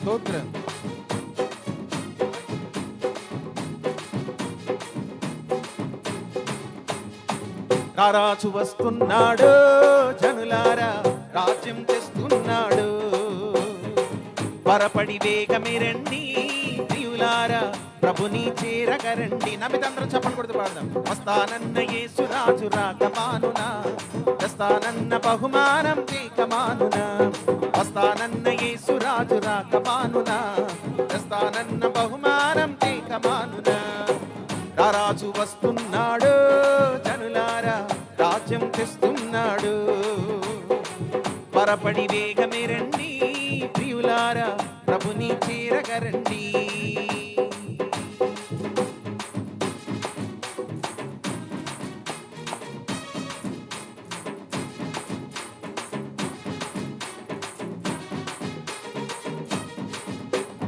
స్తోత్రం. రారాజు వస్తున్నాడు జనులారా, రాజ్యం తెస్తున్నాడు. త్వరపడి వేగమే రండి ప్రియులారా, ప్రభుని చేరగరండి. నమ్మితందరం చెప్పండి కొడుతూ పాడదాం. వస్తానన్న యేసు రాజు రాకమానునా, తెస్తానన్న బహుమానం తీకమానునా. వస్తానన్న యేసు రాజు రాకమానునా, తెస్తానన్న బహుమానం తీకమానునా. రారాజు వస్తున్నాడు జనులారా, రాజ్యం తెస్తున్నాడు. త్వరపడి వేగమే రండి ప్రియులారా, ప్రభుని చేరగరండి.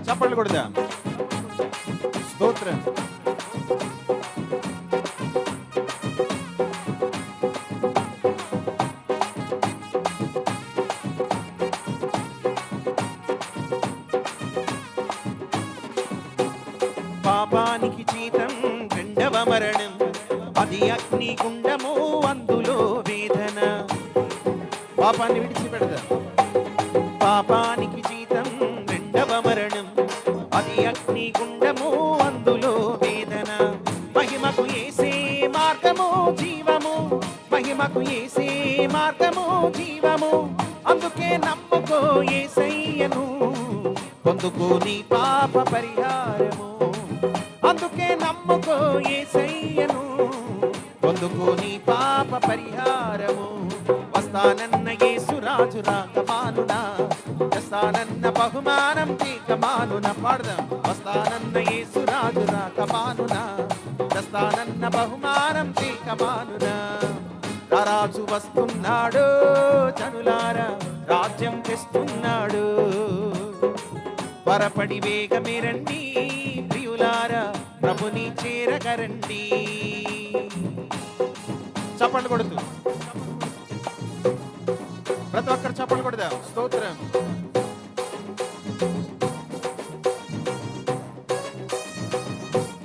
చప్పట్లు కొడదాం. స్తోత్రం. పాపానికి జీతం రెండవ మరణం, అది అగ్నిగుండము అందులో వేదన. పాపాన్ని విడిచిపెడదాం. పాపానికి జీతం రెండవ మరణం, అది అగ్నిగుండము అందులో వేదన. మహిమకు యేసే మార్గము జీవము, మహిమకు యేసే మార్గము జీవము. అందుకే నమ్ముకో యేసయ్యను, పొందుకో నీ పాప పరిహారము. అందుకే నమ్ముకో యేసయ్యను, పొందుకో నీ పాప పరిహారము. వస్తానన్న యేసు రాజు రాకమానునా, తెస్తానన్న బహుమానం తీకమానున. పాడదాం. వస్తానన్న యేసు రాజు రాకమానునా, తెస్తానన్న బహుమానం తీకమానునా. రారాజు వస్తున్నాడు జనులారా, రాజ్యం తెస్తున్నాడు. త్వరపడి వేగమే రండి ప్రియులారా, ప్రభుని చేరగరండి. చప్పట్లు కొడుతూ ప్రతి ఒక్కరు చప్పట్లు కొడదాం. స్తోత్రం.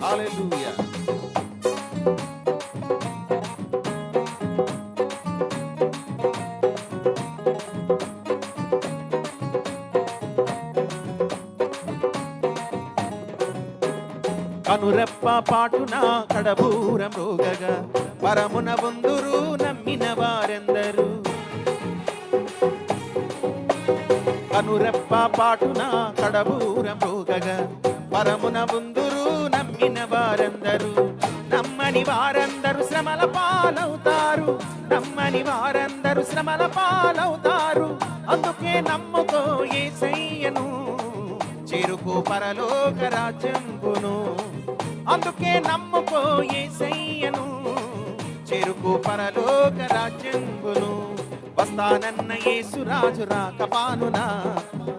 హల్లెలూయా. కనురెప్ప పాటున కడబూరం రోగగా, పరమున వందురు నమ్మిన వారెందరు. కనురెప్ప పాటున కడబూరం రోగగా, పరమున వందురు నమ్మిన వారెందరు. నమ్మని వారందరూ శ్రమల పాలవుతారు, నమ్మని వారందరూ శ్రమల పాలవుతారు. అందుకే నమ్ముకో యేసయ్యను, చేరుకో పరలోక రాజ్యంబును. అందుకే నమ్ముకో యేసయ్యను, చేరుకో పరలోక రాజ్యంబును. వస్తానన్న యేసు రాజు రాకమానునా,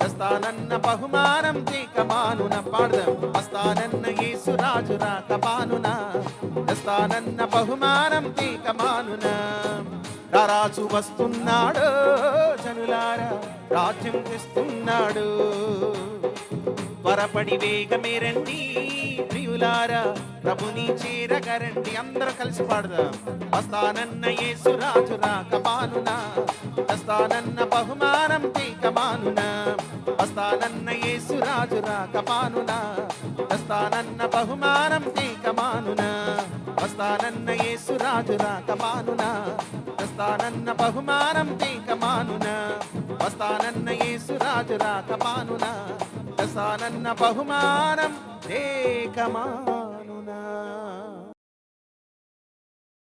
తెస్తానన్న బహుమానం తీకమానున. పాడదాం. వస్తానన్న యేసు రాజు రాకమానునా, తెస్తానన్న బహుమానం తీకమానున. రారాజు వస్తున్నాడు జనులారా, రాజ్యం తెస్తున్నాడు. త్వరపడి వేగమే రండి ప్రియులారా, ప్రభుని చేరగరండి. అందరూ కలిసి పాడదాం. వస్తానన్న యేసు రాజు రాకమానునా, తెస్తానన్న బహుమానం తీకమానునా. వస్తానన్న యేసు రాజు రాకమానునా, తెస్తానన్న బహుమానం తీకమానునా. వస్తానన్న యేసు రాజు రాకమానునా, తెస్తానన్న బహుమానం తీకమానునా. వస్తానన్న యేసు రాజు రాకమానునా, తెస్తానన్న బహుమానం తీకమానునా.